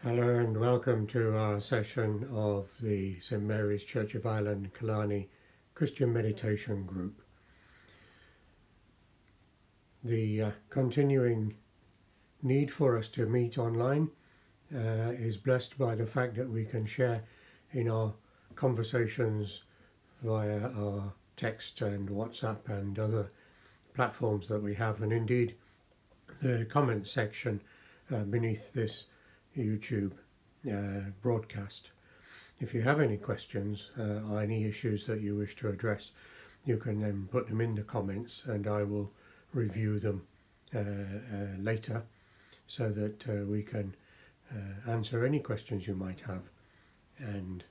Hello and welcome to our session of the St Mary's Church of Ireland Killarney Christian Meditation Group. The continuing need for us to meet online is blessed by the fact that we can share in our conversations via our text and WhatsApp and other platforms that we have, and indeed the comment section beneath this YouTube broadcast. If you have any questions or any issues that you wish to address, you can then put them in the comments and I will review them later so that we can answer any questions you might have and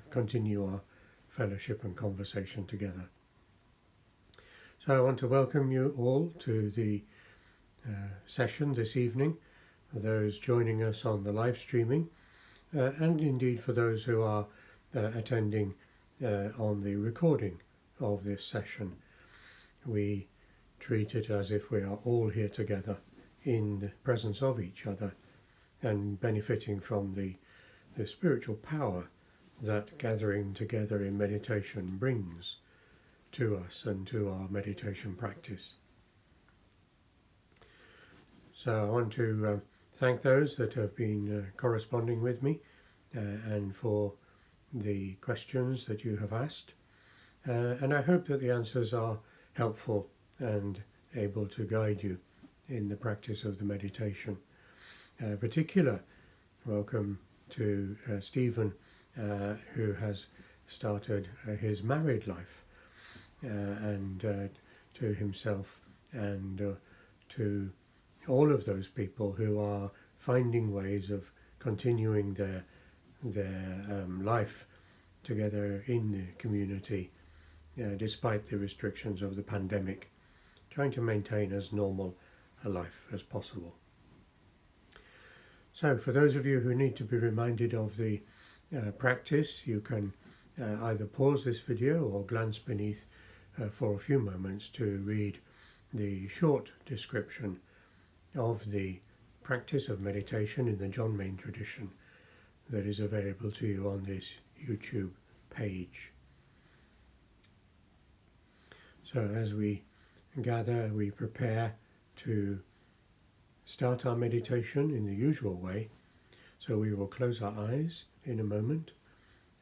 continue our fellowship and conversation together. So I want to welcome you all to the session this evening, for those joining us on the live streaming, and indeed for those who are attending on the recording of this session. We treat it as if we are all here together in the presence of each other and benefiting from the spiritual power that gathering together in meditation brings to us and to our meditation practice. So I want to thank those that have been corresponding with me and for the questions that you have asked. And I hope that the answers are helpful and able to guide you in the practice of the meditation. Particular welcome to Stephen, who has started his married life, and to himself and to all of those people who are finding ways of continuing their life together in the community despite the restrictions of the pandemic, trying to maintain as normal a life as possible. So for those of you who need to be reminded of the practice, you can either pause this video or glance beneath for a few moments to read the short description of the practice of meditation in the John Main tradition that is available to you on this YouTube page. So as we gather, we prepare to start our meditation in the usual way. So we will close our eyes in a moment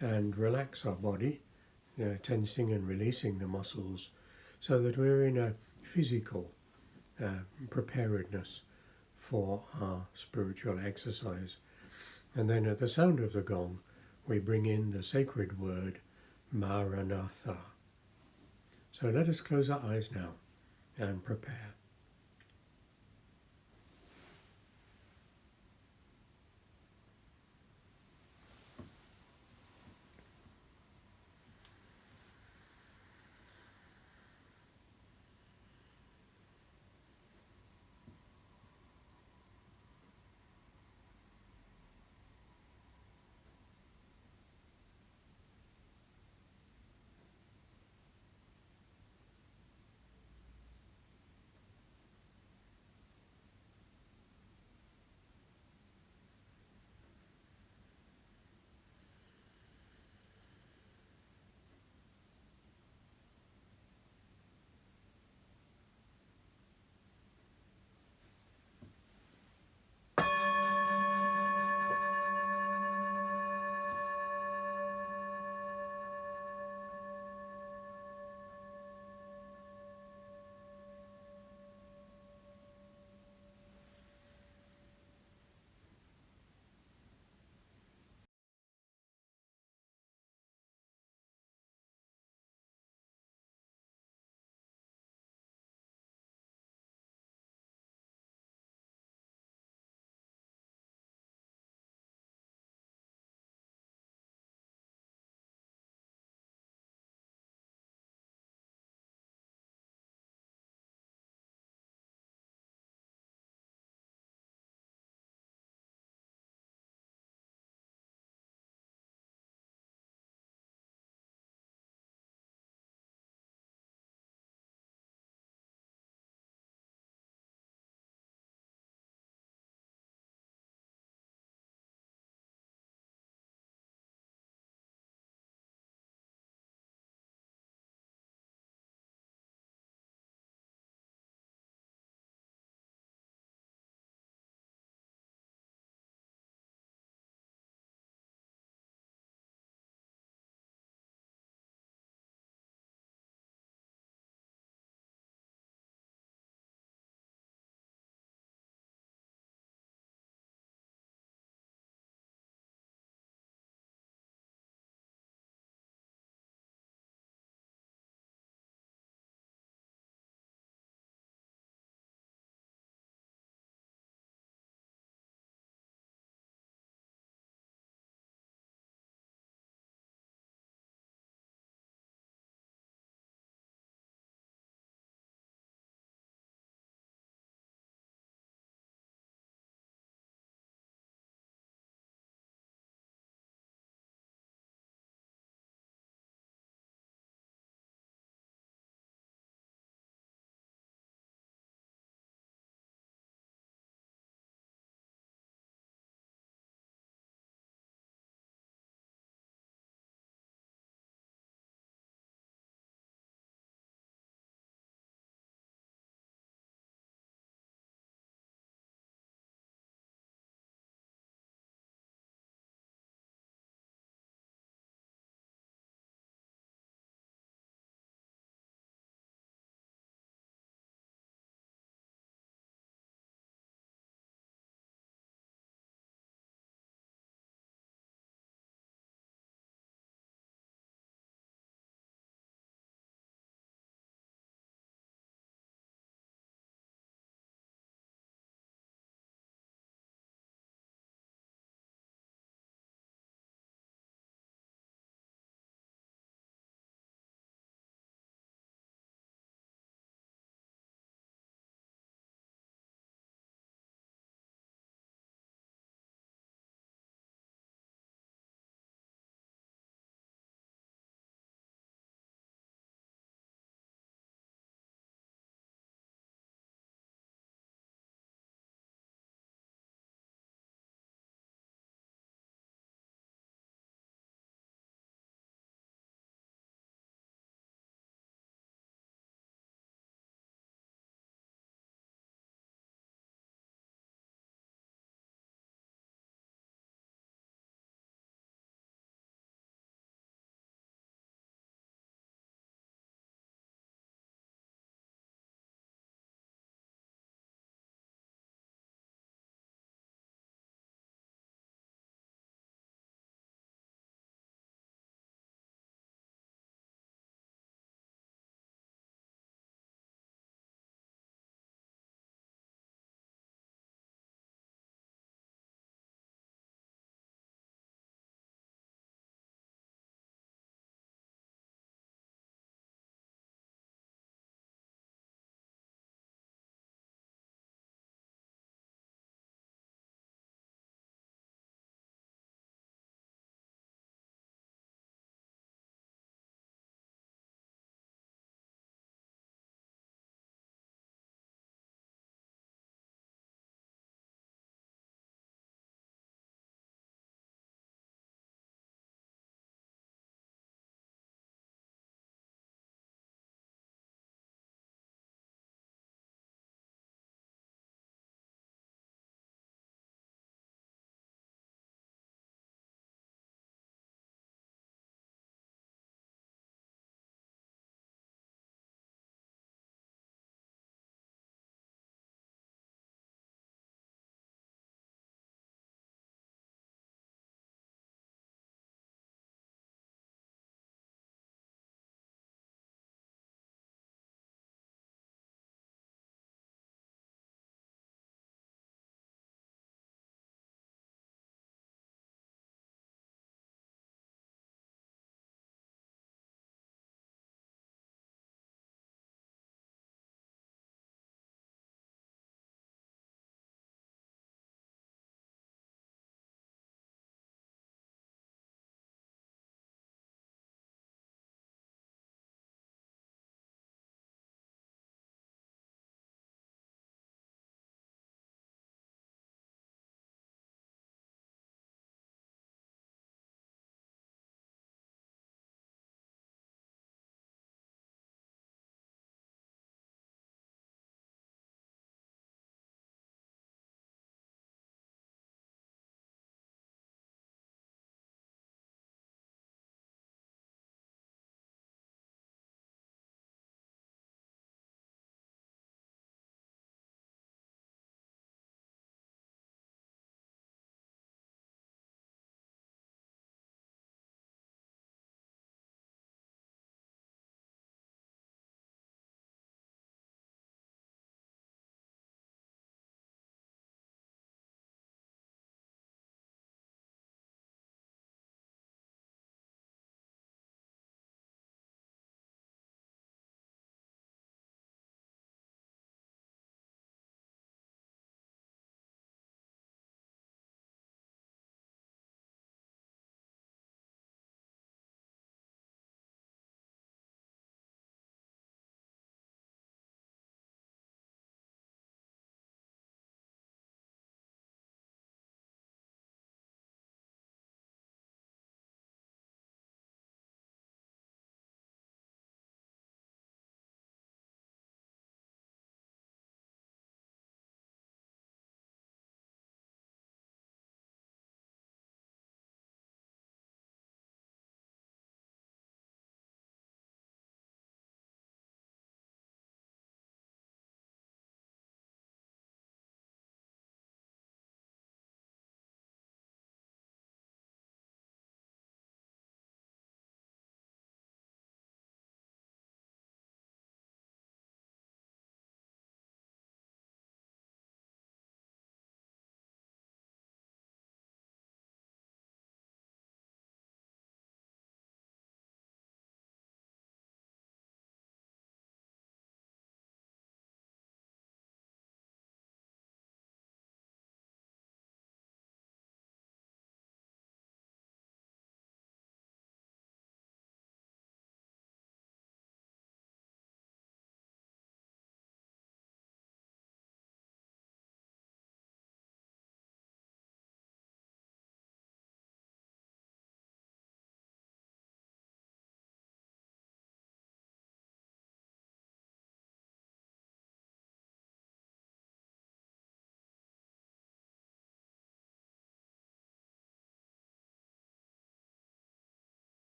and relax our body, tensing and releasing the muscles so that we're in a physical preparedness for our spiritual exercise. And then at the sound of the gong, we bring in the sacred word, Maranatha. So let us close our eyes now and prepare.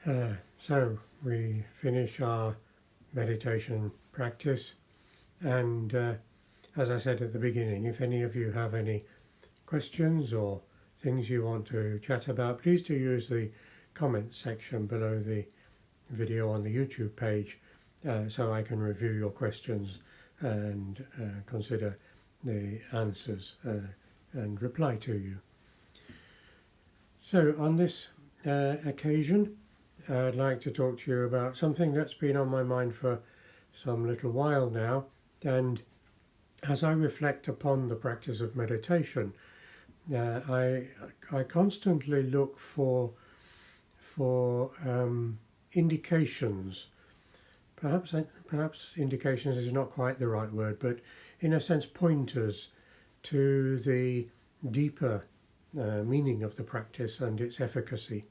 So we finish our meditation practice, and as I said at the beginning, if any of you have any questions or things you want to chat about, please do use the comment section below the video on the YouTube page, so I can review your questions and consider the answers and reply to you. So on this occasion, I'd like to talk to you about something that's been on my mind for some little while now, and as I reflect upon the practice of meditation, I constantly look for indications. Perhaps indications is not quite the right word, but in a sense pointers to the deeper meaning of the practice and its efficacy.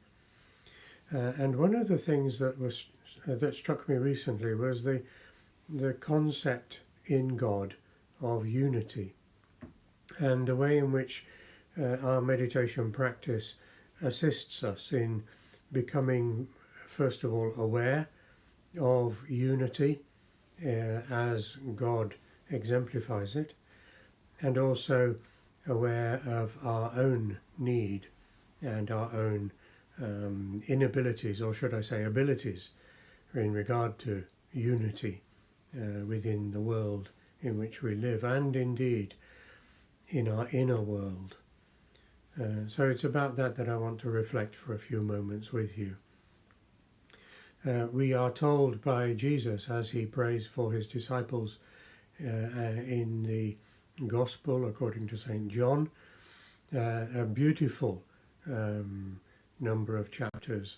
And one of the things that struck me recently was the concept in God of unity, and the way in which our meditation practice assists us in becoming, first of all, aware of unity as God exemplifies it, and also aware of our own need and our own inabilities, or should I say abilities, in regard to unity within the world in which we live, and indeed in our inner world. So it's about that I want to reflect for a few moments with you. We are told by Jesus, as he prays for his disciples in the Gospel according to St. John, a beautiful number of chapters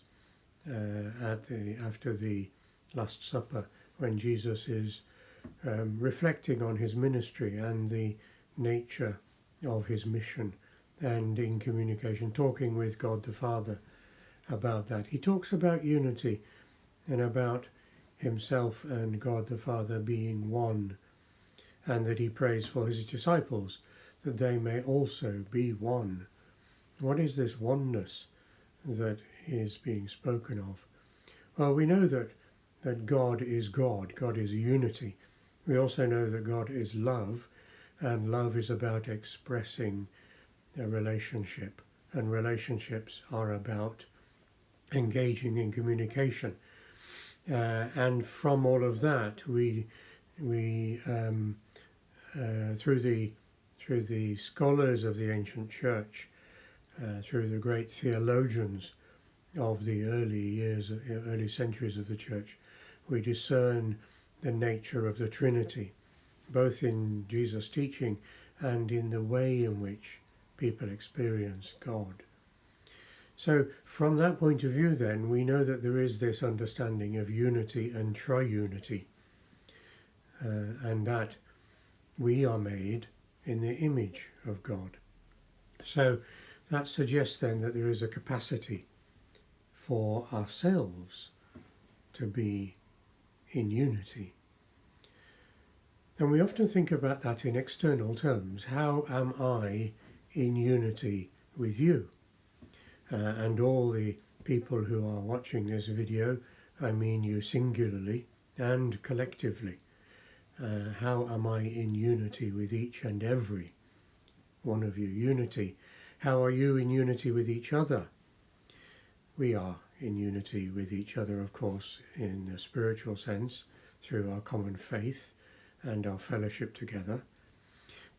after the Last Supper, when Jesus is reflecting on his ministry and the nature of his mission, and in communication, talking with God the Father about that. He talks about unity and about himself and God the Father being one, and that he prays for his disciples that they may also be one. What is this oneness that is being spoken of? Well, we know that God is God. God is unity. We also know that God is love, and love is about expressing a relationship, and relationships are about engaging in communication. And from all of that, we through the scholars of the ancient church, through the great theologians of the early centuries of the church, we discern the nature of the Trinity, both in Jesus' teaching and in the way in which people experience God. So from that point of view then, we know that there is this understanding of unity and triunity, and that we are made in the image of God. So that suggests then that there is a capacity for ourselves to be in unity. And we often think about that in external terms. How am I in unity with you? And all the people who are watching this video, I mean you singularly and collectively. How am I in unity with each and every one of you? Unity. How are you in unity with each other? We are in unity with each other, of course, in a spiritual sense, through our common faith and our fellowship together.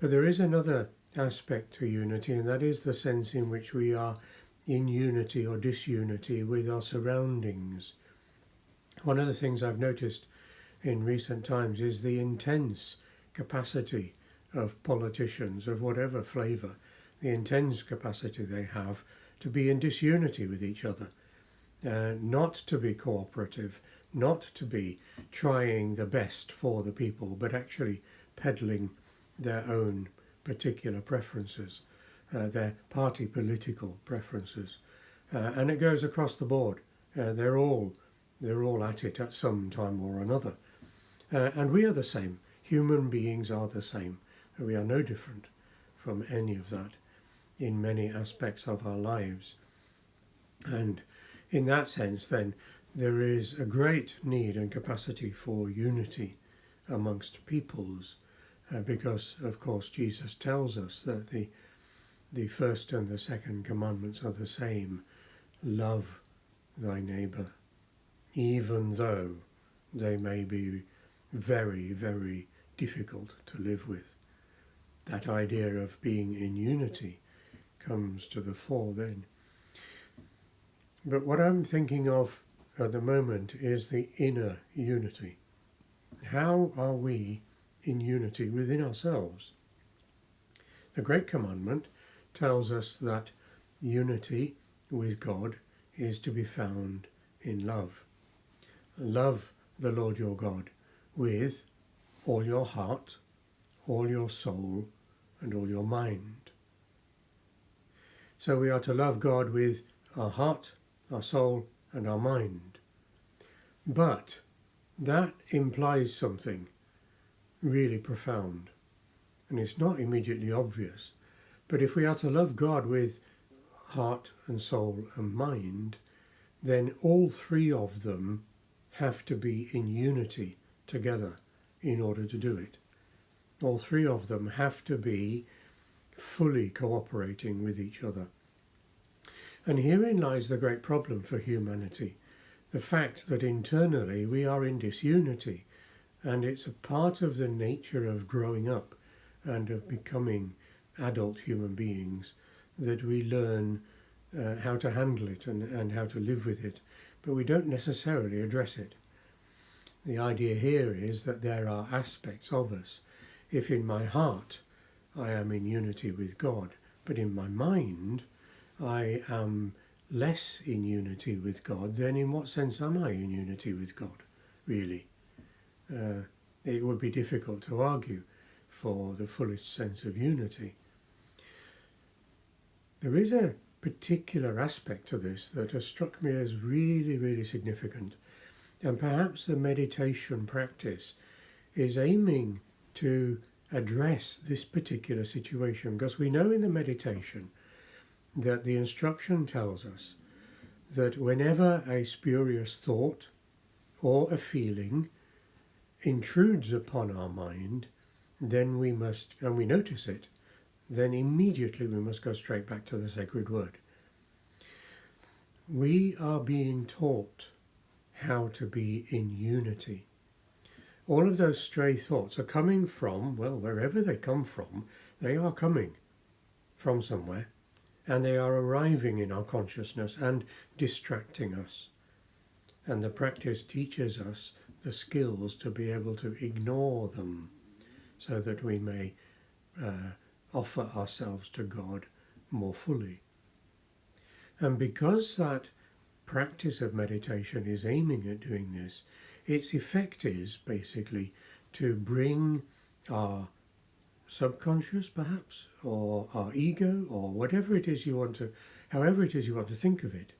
But there is another aspect to unity, and that is the sense in which we are in unity or disunity with our surroundings. One of the things I've noticed in recent times is the intense capacity of politicians of whatever flavour, the intense capacity they have to be in disunity with each other, not to be cooperative, not to be trying the best for the people, but actually peddling their own particular preferences, their party political preferences, and it goes across the board. They're all at it at some time or another, and we are the same. Human beings are the same. We are no different from any of that in many aspects of our lives. And in that sense, then, there is a great need and capacity for unity amongst peoples, because, of course, Jesus tells us that the first and the second commandments are the same. Love thy neighbour, even though they may be very, very difficult to live with. That idea of being in unity comes to the fore then. But what I'm thinking of at the moment is the inner unity. How are we in unity within ourselves? The Great Commandment tells us that unity with God is to be found in love. Love the Lord your God with all your heart, all your soul, and all your mind. So we are to love God with our heart, our soul, and our mind. But that implies something really profound, and it's not immediately obvious. But if we are to love God with heart and soul and mind, then all three of them have to be in unity together in order to do it. All three of them have to be fully cooperating with each other. And herein lies the great problem for humanity, the fact that internally we are in disunity, and it's a part of the nature of growing up and of becoming adult human beings that we learn how to handle it and how to live with it, but we don't necessarily address it. The idea here is that there are aspects of us. If in my heart I am in unity with God, but in my mind I am less in unity with God, then in what sense am I in unity with God, really? It would be difficult to argue for the fullest sense of unity. There is a particular aspect to this that has struck me as really, really significant, and perhaps the meditation practice is aiming to address this particular situation, because we know in the meditation that the instruction tells us that whenever a spurious thought or a feeling intrudes upon our mind, then we must, and we notice it, then immediately we must go straight back to the sacred word. We are being taught how to be in unity. All of those stray thoughts are coming from, well, wherever they come from, they are coming from somewhere, and they are arriving in our consciousness and distracting us. And the practice teaches us the skills to be able to ignore them so that we may offer ourselves to God more fully. And because that practice of meditation is aiming at doing this, its effect is basically to bring our subconscious, perhaps, or our ego, or whatever it is you want to, however it is you want to think of it,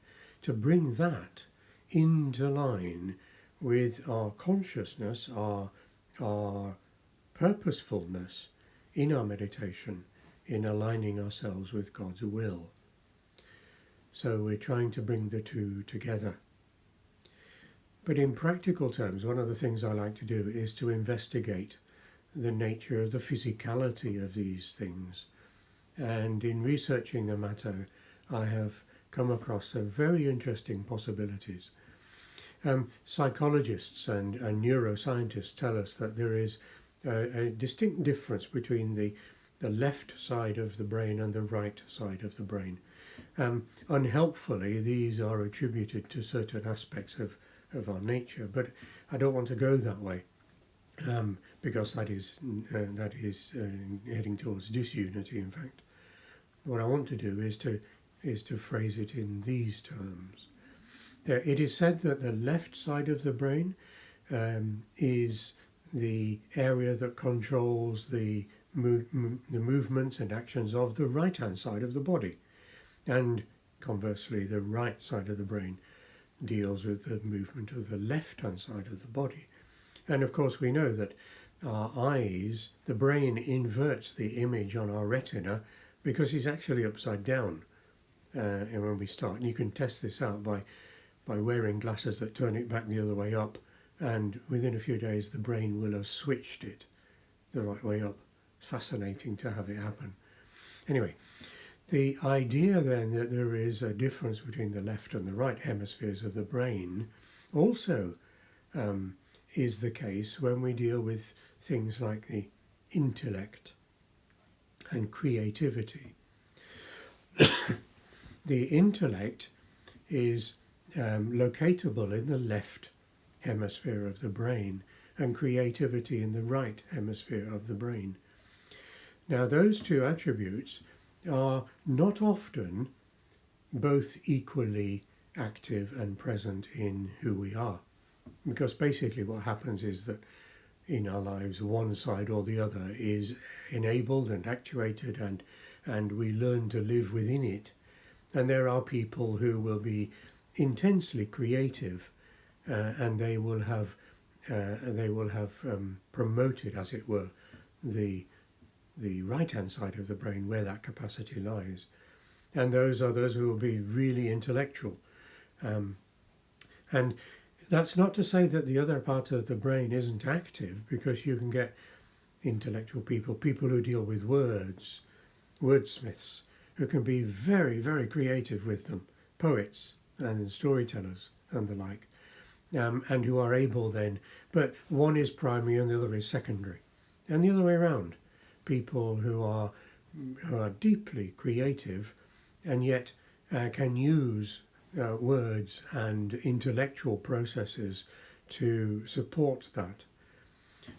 to bring that into line with our consciousness, our purposefulness in our meditation, in aligning ourselves with God's will. So we're trying to bring the two together. But in practical terms, one of the things I like to do is to investigate the nature of the physicality of these things. And in researching the matter, I have come across some very interesting possibilities. Psychologists and neuroscientists tell us that there is a distinct difference between the left side of the brain and the right side of the brain. Unhelpfully, these are attributed to certain aspects of our nature, but I don't want to go that way, because that is heading towards disunity, in fact. What I want to do is to phrase it in these terms. It is said that the left side of the brain is the area that controls the movements and actions of the right-hand side of the body. And conversely, the right side of the brain deals with the movement of the left-hand side of the body. And of course, we know that our eyes, the brain inverts the image on our retina because it's actually upside down. And when we start, and you can test this out by by wearing glasses that turn it back the other way up, and within a few days the brain will have switched it the right way up. It's fascinating to have it happen. Anyway, the idea then that there is a difference between the left and the right hemispheres of the brain also is the case when we deal with things like the intellect and creativity. The intellect is locatable in the left hemisphere of the brain, and creativity in the right hemisphere of the brain. Now, those two attributes are not often both equally active and present in who we are, because basically what happens is that in our lives one side or the other is enabled and actuated, and we learn to live within it. And there are people who will be intensely creative, and they will have promoted, as it were, the right-hand side of the brain where that capacity lies. And those others who will be really intellectual. And that's not to say that the other part of the brain isn't active, because you can get intellectual people who deal with words, wordsmiths, who can be very, very creative with them, poets and storytellers and the like, and who are able then, but one is primary and the other is secondary. And the other way around, people who are deeply creative and yet can use words and intellectual processes to support that.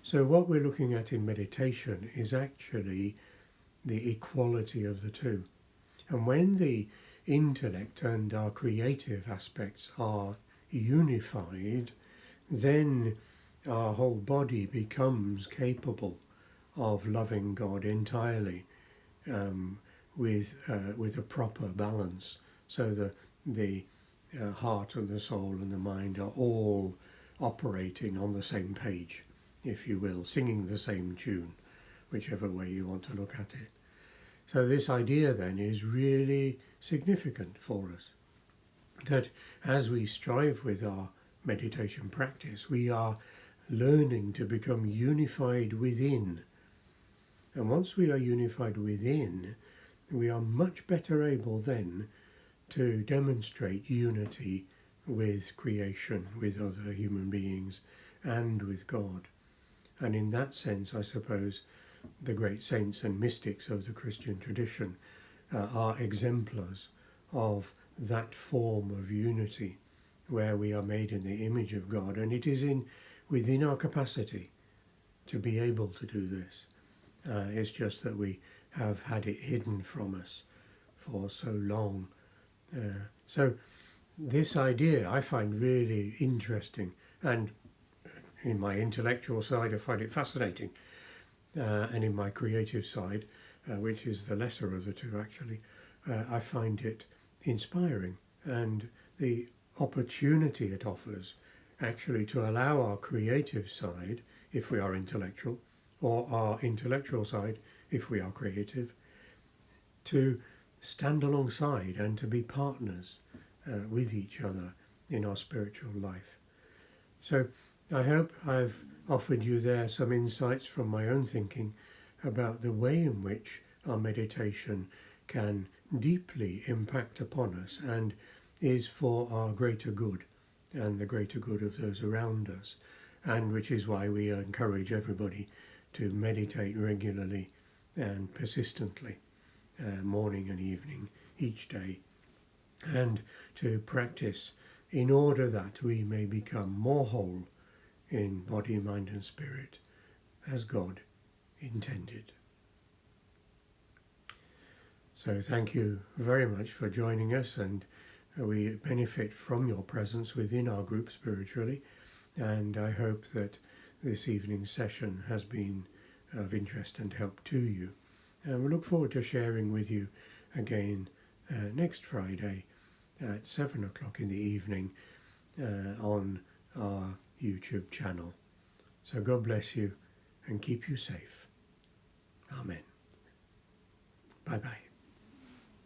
So what we're looking at in meditation is actually the equality of the two. And when the intellect and our creative aspects are unified, then our whole body becomes capable of loving God entirely, with a proper balance, so the heart and the soul and the mind are all operating on the same page, if you will, singing the same tune, whichever way you want to look at it. So this idea then is really significant for us, that as we strive with our meditation practice, we are learning to become unified within. And once we are unified within, we are much better able then to demonstrate unity with creation, with other human beings, and with God. And in that sense, I suppose, the great saints and mystics of the Christian tradition are exemplars of that form of unity, where we are made in the image of God, and it is within our capacity to be able to do this. It's just that we have had it hidden from us for so long. So this idea I find really interesting, and in my intellectual side I find it fascinating, and in my creative side, which is the lesser of the two actually, I find it inspiring, and the opportunity it offers actually to allow our creative side, if we are intellectual, or our intellectual side, if we are creative, to stand alongside and to be partners with each other in our spiritual life. So I hope I've offered you there some insights from my own thinking about the way in which our meditation can deeply impact upon us and is for our greater good and the greater good of those around us, and which is why we encourage everybody to meditate regularly and persistently, morning and evening, each day, and to practice in order that we may become more whole in body, mind and spirit, as God intended. So thank you very much for joining us, and we benefit from your presence within our group spiritually, and I hope that this evening's session has been of interest and help to you. And we look forward to sharing with you again next Friday at 7 o'clock in the evening on our YouTube channel. So God bless you and keep you safe. Amen. Bye-bye.